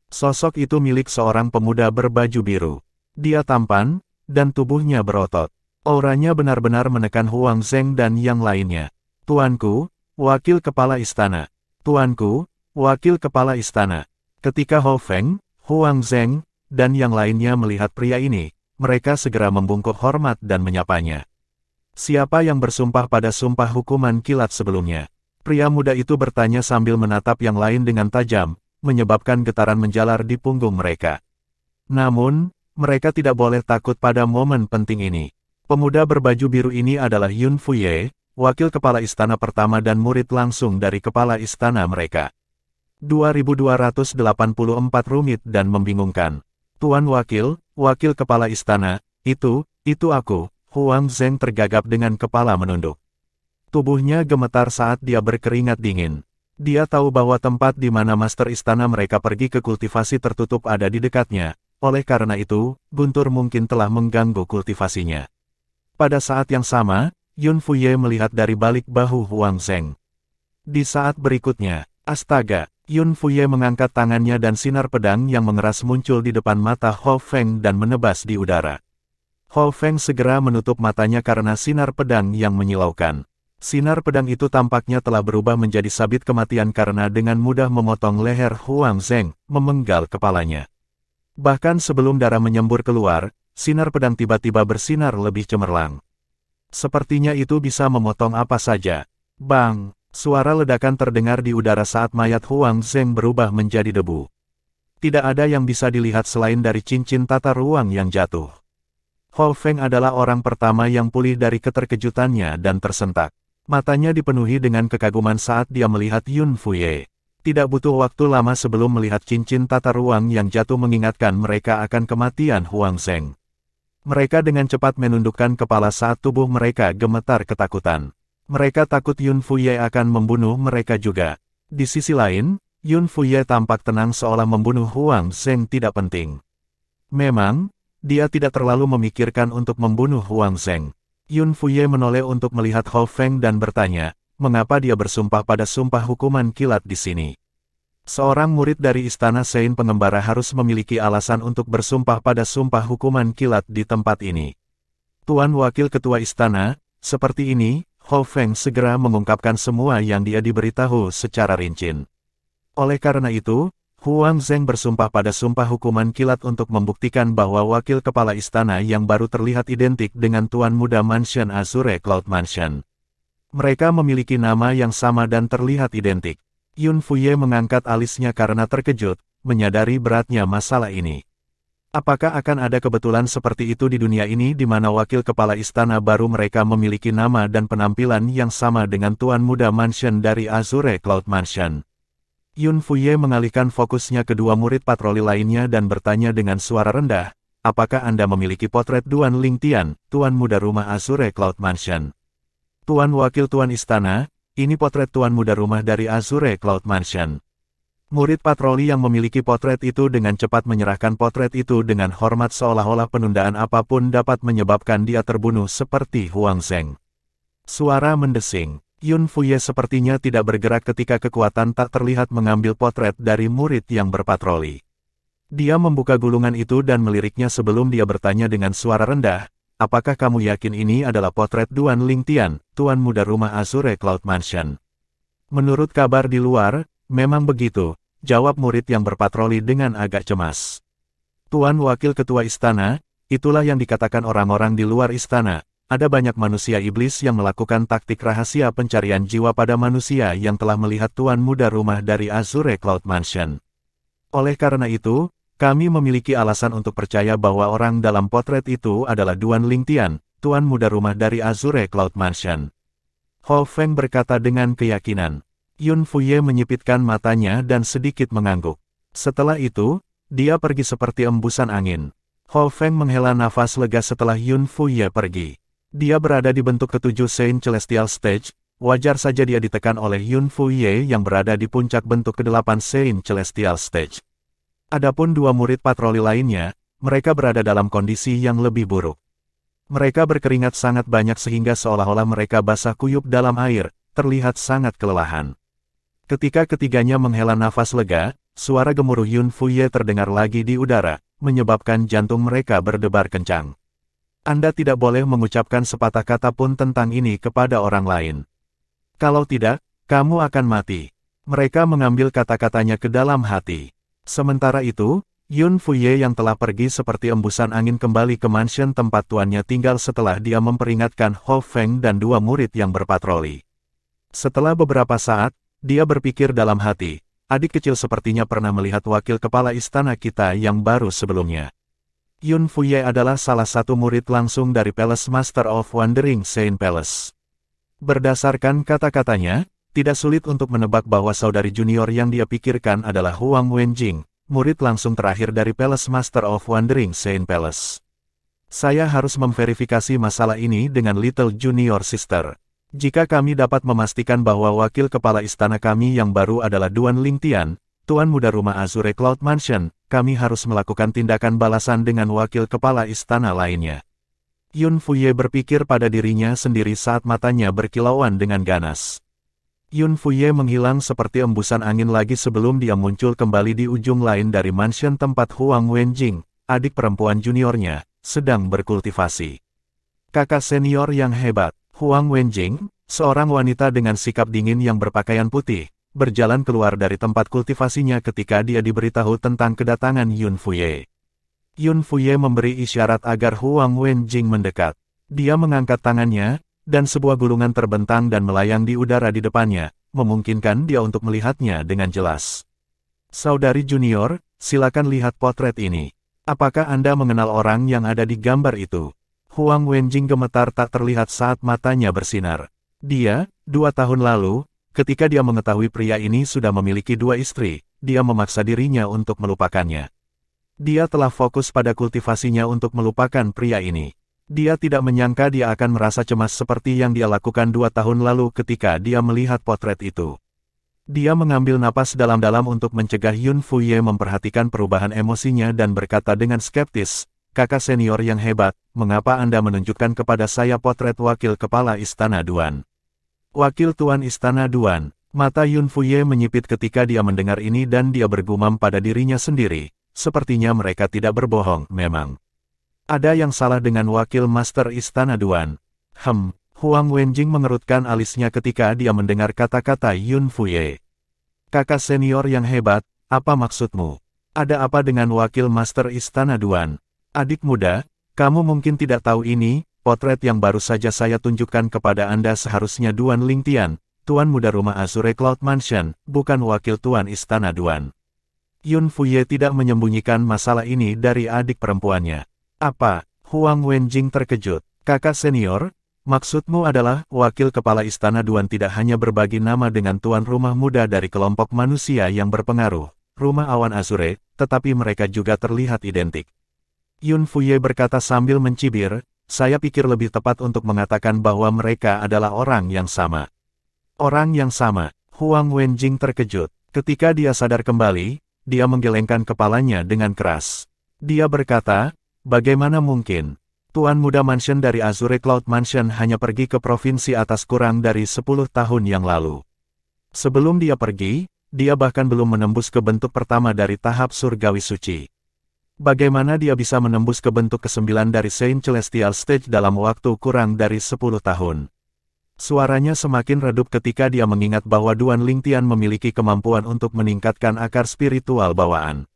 Sosok itu milik seorang pemuda berbaju biru. Dia tampan, dan tubuhnya berotot. Auranya benar-benar menekan Huang Zheng dan yang lainnya. Tuanku, wakil kepala istana. Tuanku, wakil kepala istana. Ketika Hou Feng, Huang Zheng, dan yang lainnya melihat pria ini, mereka segera membungkuk hormat dan menyapanya. Siapa yang bersumpah pada sumpah hukuman kilat sebelumnya? Pria muda itu bertanya sambil menatap yang lain dengan tajam, menyebabkan getaran menjalar di punggung mereka. Namun, mereka tidak boleh takut pada momen penting ini. Pemuda berbaju biru ini adalah Yun Fuye, wakil kepala istana pertama dan murid langsung dari kepala istana mereka. 2284 rumit dan membingungkan. Tuan Wakil, wakil kepala istana, itu aku. Huang Zheng tergagap dengan kepala menunduk. Tubuhnya gemetar saat dia berkeringat dingin. Dia tahu bahwa tempat di mana master istana mereka pergi ke kultivasi tertutup ada di dekatnya, oleh karena itu, guntur mungkin telah mengganggu kultivasinya. Pada saat yang sama, Yun Fuye melihat dari balik bahu Huang Zheng. Di saat berikutnya, astaga, Yun Fuye mengangkat tangannya dan sinar pedang yang mengeras muncul di depan mata Hou Feng dan menebas di udara. Hou Feng segera menutup matanya karena sinar pedang yang menyilaukan. Sinar pedang itu tampaknya telah berubah menjadi sabit kematian karena dengan mudah memotong leher Huang Zheng, memenggal kepalanya. Bahkan sebelum darah menyembur keluar, sinar pedang tiba-tiba bersinar lebih cemerlang. Sepertinya itu bisa memotong apa saja. Bang! Suara ledakan terdengar di udara saat mayat Huang Zheng berubah menjadi debu. Tidak ada yang bisa dilihat selain dari cincin tata ruang yang jatuh. Hou Feng adalah orang pertama yang pulih dari keterkejutannya dan tersentak. Matanya dipenuhi dengan kekaguman saat dia melihat Yun Fuye. Tidak butuh waktu lama sebelum melihat cincin tata ruang yang jatuh mengingatkan mereka akan kematian Huang Zheng. Mereka dengan cepat menundukkan kepala saat tubuh mereka gemetar ketakutan. Mereka takut Yun Fuye akan membunuh mereka juga. Di sisi lain, Yun Fuye tampak tenang seolah membunuh Huang Zheng tidak penting. Memang, dia tidak terlalu memikirkan untuk membunuh Huang Zheng. Yun Fuye menoleh untuk melihat Hou Feng dan bertanya, mengapa dia bersumpah pada sumpah hukuman kilat di sini. Seorang murid dari Istana Sein Pengembara harus memiliki alasan untuk bersumpah pada sumpah hukuman kilat di tempat ini. Tuan Wakil Ketua Istana, seperti ini, Hou Feng segera mengungkapkan semua yang dia diberitahu secara rinci. Oleh karena itu, Huang Zheng bersumpah pada sumpah hukuman kilat untuk membuktikan bahwa wakil kepala istana yang baru terlihat identik dengan Tuan Muda Mansion Azure Cloud Mansion. Mereka memiliki nama yang sama dan terlihat identik. Yun Fuye mengangkat alisnya karena terkejut, menyadari beratnya masalah ini. Apakah akan ada kebetulan seperti itu di dunia ini di mana wakil kepala istana baru mereka memiliki nama dan penampilan yang sama dengan Tuan Muda Mansion dari Azure Cloud Mansion? Yun Fuye mengalihkan fokusnya ke dua murid patroli lainnya dan bertanya dengan suara rendah, apakah Anda memiliki potret Duan Lingtian, Tuan Muda Rumah Azure Cloud Mansion? Tuan Wakil Tuan Istana, ini potret Tuan Muda Rumah dari Azure Cloud Mansion. Murid patroli yang memiliki potret itu dengan cepat menyerahkan potret itu dengan hormat seolah-olah penundaan apapun dapat menyebabkan dia terbunuh seperti Huang Zheng. Suara mendesing. Yun Fuye sepertinya tidak bergerak ketika kekuatan tak terlihat mengambil potret dari murid yang berpatroli. Dia membuka gulungan itu dan meliriknya sebelum dia bertanya dengan suara rendah, apakah kamu yakin ini adalah potret Duan Lingtian, Tuan Muda Rumah Azure Cloud Mansion? Menurut kabar di luar, memang begitu, jawab murid yang berpatroli dengan agak cemas. Tuan Wakil Ketua Istana, itulah yang dikatakan orang-orang di luar istana. Ada banyak manusia iblis yang melakukan taktik rahasia pencarian jiwa pada manusia yang telah melihat Tuan Muda Rumah dari Azure Cloud Mansion. Oleh karena itu, kami memiliki alasan untuk percaya bahwa orang dalam potret itu adalah Duan Lingtian, Tuan Muda Rumah dari Azure Cloud Mansion. Hou Feng berkata dengan keyakinan. Yun Fuye menyipitkan matanya dan sedikit mengangguk. Setelah itu, dia pergi seperti embusan angin. Hou Feng menghela nafas lega setelah Yun Fuye pergi. Dia berada di bentuk ketujuh Saint Celestial Stage, wajar saja dia ditekan oleh Yun Fuye yang berada di puncak bentuk ke-8 Saint Celestial Stage. Adapun dua murid patroli lainnya, mereka berada dalam kondisi yang lebih buruk. Mereka berkeringat sangat banyak sehingga seolah-olah mereka basah kuyup dalam air, terlihat sangat kelelahan. Ketika ketiganya menghela nafas lega, suara gemuruh Yun Fuye terdengar lagi di udara, menyebabkan jantung mereka berdebar kencang. Anda tidak boleh mengucapkan sepatah kata pun tentang ini kepada orang lain. Kalau tidak, kamu akan mati. Mereka mengambil kata-katanya ke dalam hati. Sementara itu, Yun Fuye yang telah pergi seperti embusan angin kembali ke mansion tempat tuannya tinggal setelah dia memperingatkan Hou Feng dan dua murid yang berpatroli. Setelah beberapa saat, dia berpikir dalam hati, adik kecil sepertinya pernah melihat wakil kepala istana kita yang baru sebelumnya. Yun Fuye adalah salah satu murid langsung dari Palace Master of Wandering Saint Palace. Berdasarkan kata-katanya, tidak sulit untuk menebak bahwa saudari junior yang dia pikirkan adalah Huang Wenjing, murid langsung terakhir dari Palace Master of Wandering Saint Palace. Saya harus memverifikasi masalah ini dengan Little Junior Sister. Jika kami dapat memastikan bahwa wakil kepala istana kami yang baru adalah Duan Lingtian, Tuan Muda Rumah Azure Cloud Mansion, kami harus melakukan tindakan balasan dengan wakil kepala istana lainnya. Yun Fuye berpikir pada dirinya sendiri saat matanya berkilauan dengan ganas. Yun Fuye menghilang seperti embusan angin lagi sebelum dia muncul kembali di ujung lain dari mansion tempat Huang Wenjing, adik perempuan juniornya, sedang berkultivasi. Kakak senior yang hebat, Huang Wenjing, seorang wanita dengan sikap dingin yang berpakaian putih, berjalan keluar dari tempat kultivasinya ketika dia diberitahu tentang kedatangan Yun Fuye. Yun Fuye memberi isyarat agar Huang Wenjing mendekat. Dia mengangkat tangannya, dan sebuah gulungan terbentang dan melayang di udara di depannya, memungkinkan dia untuk melihatnya dengan jelas. Saudari junior, silakan lihat potret ini. Apakah Anda mengenal orang yang ada di gambar itu? Huang Wenjing gemetar tak terlihat saat matanya bersinar. Dia, 2 tahun lalu, ketika dia mengetahui pria ini sudah memiliki 2 istri, dia memaksa dirinya untuk melupakannya. Dia telah fokus pada kultivasinya untuk melupakan pria ini. Dia tidak menyangka dia akan merasa cemas seperti yang dia lakukan 2 tahun lalu ketika dia melihat potret itu. Dia mengambil napas dalam-dalam untuk mencegah Yun Fuye memperhatikan perubahan emosinya dan berkata dengan skeptis, "Kakak senior yang hebat, mengapa Anda menunjukkan kepada saya potret wakil kepala istana Duan?" Wakil Tuan Istana Duan. Mata Yun Fuye menyipit ketika dia mendengar ini dan dia bergumam pada dirinya sendiri. Sepertinya mereka tidak berbohong, memang. Ada yang salah dengan wakil master istana Duan. Huang Wenjing mengerutkan alisnya ketika dia mendengar kata-kata Yun Fuye. Kakak senior yang hebat, apa maksudmu? Ada apa dengan wakil master istana Duan? Adik muda, kamu mungkin tidak tahu ini, potret yang baru saja saya tunjukkan kepada Anda seharusnya Duan Lingtian, Tuan Muda Rumah Azure Cloud Mansion, bukan wakil Tuan Istana Duan. Yun Fuye tidak menyembunyikan masalah ini dari adik perempuannya. Apa? Huang Wenjing terkejut. Kakak senior, maksudmu adalah wakil kepala istana Duan tidak hanya berbagi nama dengan tuan rumah muda dari kelompok manusia yang berpengaruh, Rumah Awan Azure, tetapi mereka juga terlihat identik. Yun Fuye berkata sambil mencibir, saya pikir lebih tepat untuk mengatakan bahwa mereka adalah orang yang sama. Orang yang sama. Huang Wenjing terkejut. Ketika dia sadar kembali, dia menggelengkan kepalanya dengan keras. Dia berkata, bagaimana mungkin? Tuan Muda Mansion dari Azure Cloud Mansion hanya pergi ke provinsi atas kurang dari 10 tahun yang lalu. Sebelum dia pergi, dia bahkan belum menembus ke bentuk pertama dari tahap surgawi suci. Bagaimana dia bisa menembus ke bentuk ke-9 dari Saint Celestial Stage dalam waktu kurang dari 10 tahun? Suaranya semakin redup ketika dia mengingat bahwa Duan Lingtian memiliki kemampuan untuk meningkatkan akar spiritual bawaan.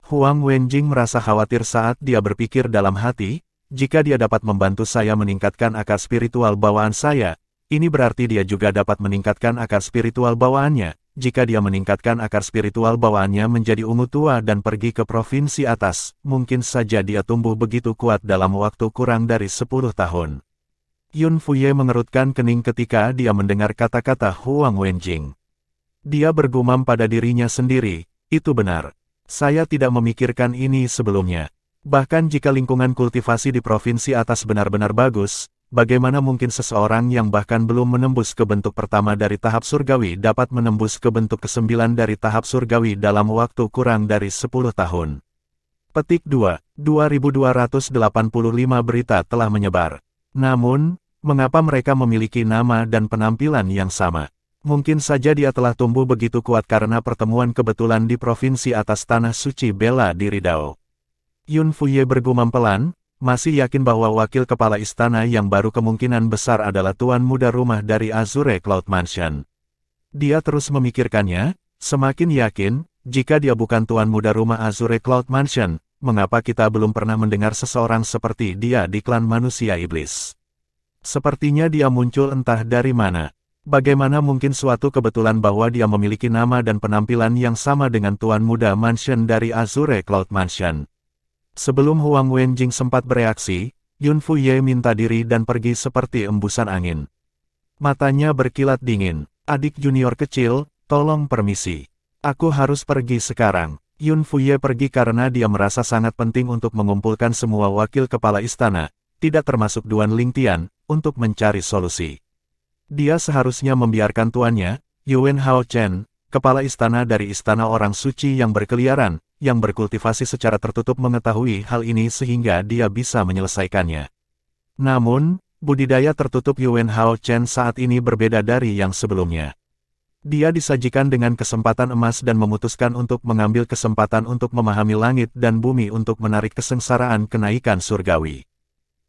Huang Wenjing merasa khawatir saat dia berpikir dalam hati, jika dia dapat membantu saya meningkatkan akar spiritual bawaan saya, ini berarti dia juga dapat meningkatkan akar spiritual bawaannya. Jika dia meningkatkan akar spiritual bawaannya menjadi ungu tua dan pergi ke provinsi atas, mungkin saja dia tumbuh begitu kuat dalam waktu kurang dari 10 tahun. Yun Fuye mengerutkan kening ketika dia mendengar kata-kata Huang Wenjing. Dia bergumam pada dirinya sendiri, itu benar. Saya tidak memikirkan ini sebelumnya. Bahkan jika lingkungan kultivasi di provinsi atas benar-benar bagus, bagaimana mungkin seseorang yang bahkan belum menembus ke bentuk pertama dari tahap surgawi dapat menembus ke bentuk ke-9 dari tahap surgawi dalam waktu kurang dari 10 tahun. Petik 2. 2285 berita telah menyebar. Namun, mengapa mereka memiliki nama dan penampilan yang sama? Mungkin saja dia telah tumbuh begitu kuat karena pertemuan kebetulan di provinsi atas tanah suci Bela di Ridao. Yun Fuye bergumam pelan, masih yakin bahwa wakil kepala istana yang baru kemungkinan besar adalah tuan muda rumah dari Azure Cloud Mansion. Dia terus memikirkannya, semakin yakin, jika dia bukan tuan muda rumah Azure Cloud Mansion, mengapa kita belum pernah mendengar seseorang seperti dia di klan manusia iblis? Sepertinya dia muncul entah dari mana. Bagaimana mungkin suatu kebetulan bahwa dia memiliki nama dan penampilan yang sama dengan tuan muda Mansion dari Azure Cloud Mansion? Sebelum Huang Wenjing sempat bereaksi, Yun Fuye minta diri dan pergi seperti embusan angin. Matanya berkilat dingin. Adik junior kecil, tolong permisi. Aku harus pergi sekarang. Yun Fuye pergi karena dia merasa sangat penting untuk mengumpulkan semua wakil kepala istana, tidak termasuk Duan Lingtian, untuk mencari solusi. Dia seharusnya membiarkan tuannya, Yuan Hao Chen, kepala istana dari Istana Orang Suci yang berkeliaran, yang berkultivasi secara tertutup mengetahui hal ini sehingga dia bisa menyelesaikannya. Namun, budidaya tertutup Yuan Hao Chen saat ini berbeda dari yang sebelumnya. Dia disajikan dengan kesempatan emas dan memutuskan untuk mengambil kesempatan untuk memahami langit dan bumi untuk menarik kesengsaraan kenaikan surgawi.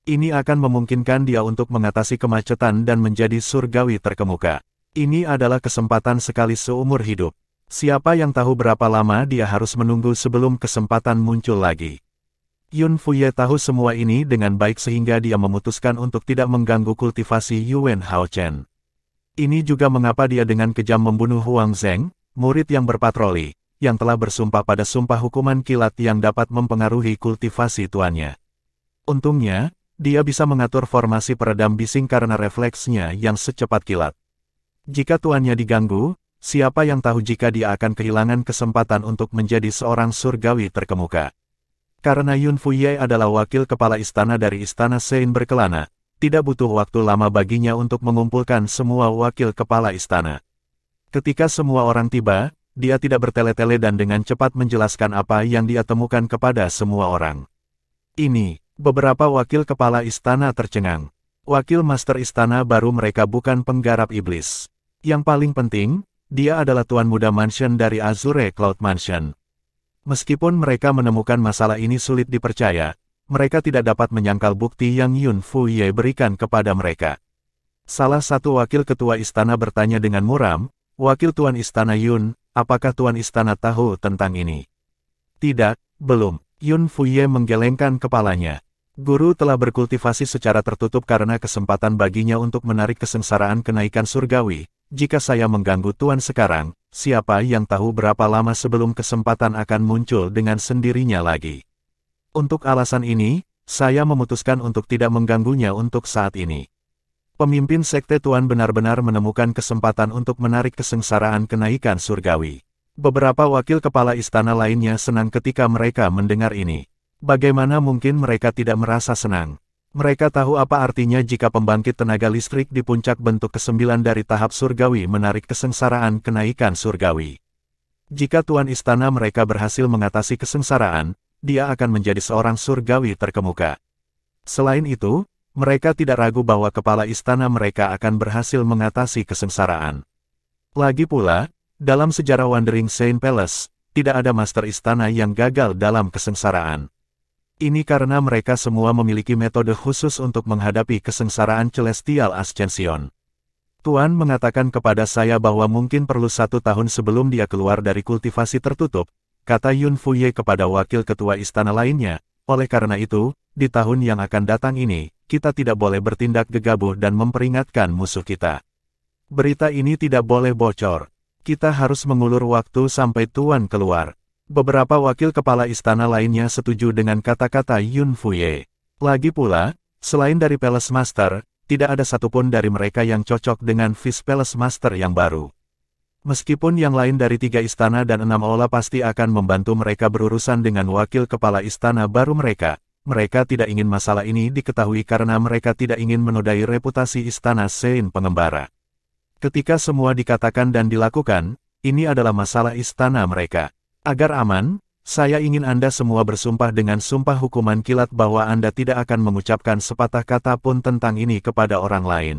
Ini akan memungkinkan dia untuk mengatasi kemacetan dan menjadi surgawi terkemuka. Ini adalah kesempatan sekali seumur hidup. Siapa yang tahu berapa lama dia harus menunggu sebelum kesempatan muncul lagi. Yun Fuye tahu semua ini dengan baik sehingga dia memutuskan untuk tidak mengganggu kultivasi Yuan Hao Chen. Ini juga mengapa dia dengan kejam membunuh Huang Zheng, murid yang berpatroli, yang telah bersumpah pada sumpah hukuman kilat yang dapat mempengaruhi kultivasi tuannya. Untungnya, dia bisa mengatur formasi peredam bising karena refleksnya yang secepat kilat. Jika tuannya diganggu, siapa yang tahu jika dia akan kehilangan kesempatan untuk menjadi seorang surgawi terkemuka. Karena Yun Fuye adalah wakil kepala istana dari Istana Sein berkelana, tidak butuh waktu lama baginya untuk mengumpulkan semua wakil kepala istana. Ketika semua orang tiba, dia tidak bertele-tele dan dengan cepat menjelaskan apa yang dia temukan kepada semua orang. Ini, beberapa wakil kepala istana tercengang. Wakil master istana baru mereka bukan penggarap iblis. Yang paling penting, dia adalah tuan muda Mansion dari Azure Cloud Mansion. Meskipun mereka menemukan masalah ini sulit dipercaya, mereka tidak dapat menyangkal bukti yang Yun Fuye berikan kepada mereka. Salah satu wakil ketua istana bertanya dengan muram, "Wakil tuan istana Yun, apakah tuan istana tahu tentang ini?" "Tidak, belum." Yun Fuye menggelengkan kepalanya. Guru telah berkultivasi secara tertutup karena kesempatan baginya untuk menarik kesengsaraan kenaikan surgawi. Jika saya mengganggu tuan sekarang, siapa yang tahu berapa lama sebelum kesempatan akan muncul dengan sendirinya lagi. Untuk alasan ini, saya memutuskan untuk tidak mengganggunya untuk saat ini. Pemimpin sekte tuan benar-benar menemukan kesempatan untuk menarik kesengsaraan kenaikan surgawi. Beberapa wakil kepala istana lainnya senang ketika mereka mendengar ini. Bagaimana mungkin mereka tidak merasa senang? Mereka tahu apa artinya jika pembangkit tenaga listrik di puncak bentuk ke-9 dari tahap surgawi menarik kesengsaraan kenaikan surgawi. Jika tuan istana mereka berhasil mengatasi kesengsaraan, dia akan menjadi seorang surgawi terkemuka. Selain itu, mereka tidak ragu bahwa kepala istana mereka akan berhasil mengatasi kesengsaraan. Lagi pula, dalam sejarah Wandering Saint Palace, tidak ada master istana yang gagal dalam kesengsaraan. Ini karena mereka semua memiliki metode khusus untuk menghadapi kesengsaraan Celestial Ascension. Tuan mengatakan kepada saya bahwa mungkin perlu 1 tahun sebelum dia keluar dari kultivasi tertutup, kata Yun Fuye kepada wakil ketua istana lainnya. Oleh karena itu, di tahun yang akan datang ini, kita tidak boleh bertindak gegabah dan memperingatkan musuh kita. Berita ini tidak boleh bocor. Kita harus mengulur waktu sampai Tuan keluar. Beberapa wakil kepala istana lainnya setuju dengan kata-kata Yun Fuye. Lagi pula, selain dari Palace Master, tidak ada satupun dari mereka yang cocok dengan Fish Palace Master yang baru. Meskipun yang lain dari 3 istana dan 6 aula pasti akan membantu mereka berurusan dengan wakil kepala istana baru mereka tidak ingin masalah ini diketahui karena mereka tidak ingin menodai reputasi istana Sein pengembara. Ketika semua dikatakan dan dilakukan, ini adalah masalah istana mereka. Agar aman, saya ingin Anda semua bersumpah dengan sumpah hukuman kilat bahwa Anda tidak akan mengucapkan sepatah kata pun tentang ini kepada orang lain.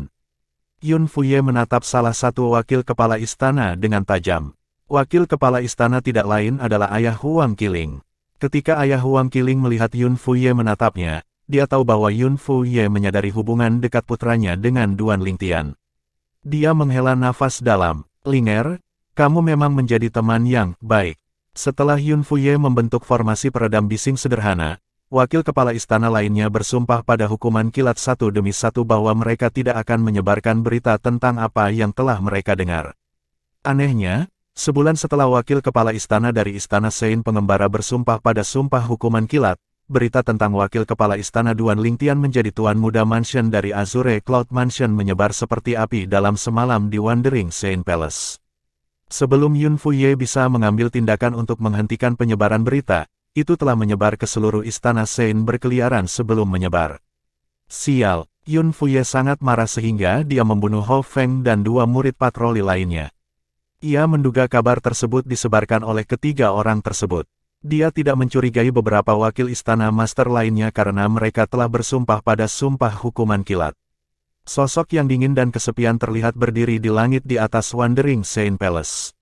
Yun Fuye menatap salah satu wakil kepala istana dengan tajam. Wakil kepala istana tidak lain adalah ayah Huang Qiling. Ketika ayah Huang Qiling melihat Yun Fuye menatapnya, dia tahu bahwa Yun Fuye menyadari hubungan dekat putranya dengan Duan Lingtian. Dia menghela nafas dalam. Linger, kamu memang menjadi teman yang baik. Setelah Yun Fuye membentuk formasi peredam bising sederhana, wakil kepala istana lainnya bersumpah pada hukuman kilat satu demi satu bahwa mereka tidak akan menyebarkan berita tentang apa yang telah mereka dengar. Anehnya, sebulan setelah wakil kepala istana dari istana Sein pengembara bersumpah pada sumpah hukuman kilat, berita tentang wakil kepala istana Duan Lingtian menjadi tuan muda mansion dari Azure Cloud Mansion menyebar seperti api dalam semalam di Wandering Sein Palace. Sebelum Yun Fuye bisa mengambil tindakan untuk menghentikan penyebaran berita, itu telah menyebar ke seluruh istana Sein berkeliaran sebelum menyebar. Sial, Yun Fuye sangat marah sehingga dia membunuh Ho Feng dan 2 murid patroli lainnya. Ia menduga kabar tersebut disebarkan oleh ketiga orang tersebut. Dia tidak mencurigai beberapa wakil istana master lainnya karena mereka telah bersumpah pada sumpah hukuman kilat. Sosok yang dingin dan kesepian terlihat berdiri di langit di atas Wandering Sein Palace.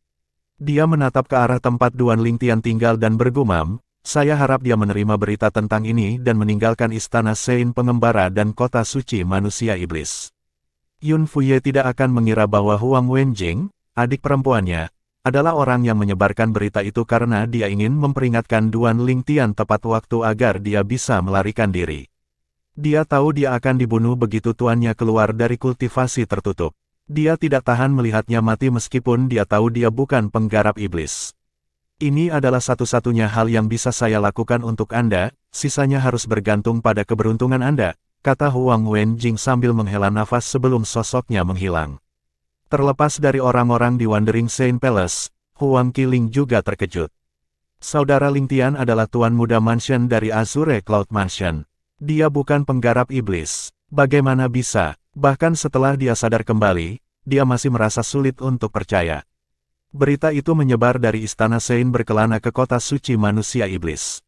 Dia menatap ke arah tempat Duan Lingtian tinggal dan bergumam, saya harap dia menerima berita tentang ini dan meninggalkan istana Sein pengembara dan kota suci manusia iblis. Yun Fuye tidak akan mengira bahwa Huang Wenjing, adik perempuannya, adalah orang yang menyebarkan berita itu karena dia ingin memperingatkan Duan Lingtian tepat waktu agar dia bisa melarikan diri. Dia tahu dia akan dibunuh begitu tuannya keluar dari kultivasi tertutup. Dia tidak tahan melihatnya mati meskipun dia tahu dia bukan penggarap iblis. Ini adalah satu-satunya hal yang bisa saya lakukan untuk Anda, sisanya harus bergantung pada keberuntungan Anda, kata Huang Wenjing sambil menghela nafas sebelum sosoknya menghilang. Terlepas dari orang-orang di Wandering Sein Palace, Huang Qiling juga terkejut. Saudara Lingtian adalah tuan muda mansion dari Azure Cloud Mansion. Dia bukan penggarap iblis. Bagaimana bisa? Bahkan setelah dia sadar kembali, dia masih merasa sulit untuk percaya. Berita itu menyebar dari istana Sein berkelana ke kota suci manusia iblis.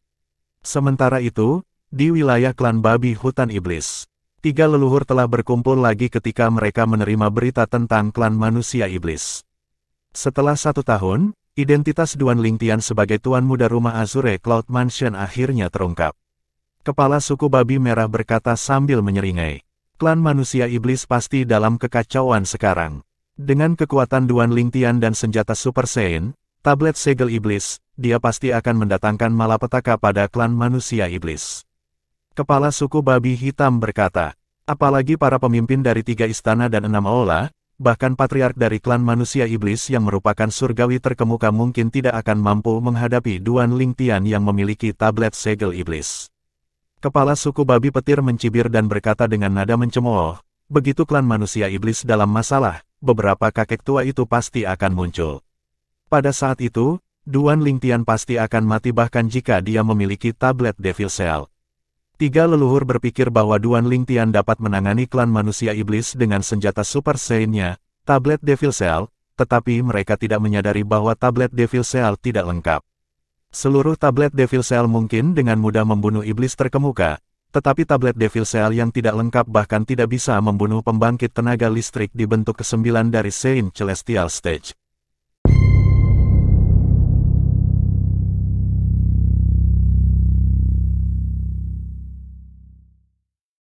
Sementara itu, di wilayah klan babi hutan iblis, 3 leluhur telah berkumpul lagi ketika mereka menerima berita tentang klan manusia iblis. Setelah 1 tahun, identitas Duan Lingtian sebagai tuan muda rumah Azure Cloud Mansion akhirnya terungkap. Kepala suku babi merah berkata sambil menyeringai, klan manusia iblis pasti dalam kekacauan sekarang. Dengan kekuatan Duan Lingtian dan senjata Super Saiyan, tablet segel iblis, dia pasti akan mendatangkan malapetaka pada klan manusia iblis. Kepala suku babi hitam berkata, apalagi para pemimpin dari 3 istana dan 6 aula, bahkan patriark dari klan manusia iblis yang merupakan surgawi terkemuka mungkin tidak akan mampu menghadapi Duan Lingtian yang memiliki tablet segel iblis. Kepala suku babi petir mencibir dan berkata dengan nada mencemooh, begitu klan manusia iblis dalam masalah, beberapa kakek tua itu pasti akan muncul. Pada saat itu, Duan Lingtian pasti akan mati bahkan jika dia memiliki tablet Devil Cell. 3 leluhur berpikir bahwa Duan Lingtian dapat menangani klan manusia iblis dengan senjata Super Saiyan-nya, tablet Devil Cell, tetapi mereka tidak menyadari bahwa tablet Devil Cell tidak lengkap. Seluruh tablet Devil Cell mungkin dengan mudah membunuh iblis terkemuka, tetapi tablet Devil Cell yang tidak lengkap bahkan tidak bisa membunuh pembangkit tenaga listrik di bentuk ke-9 dari Sein Celestial Stage.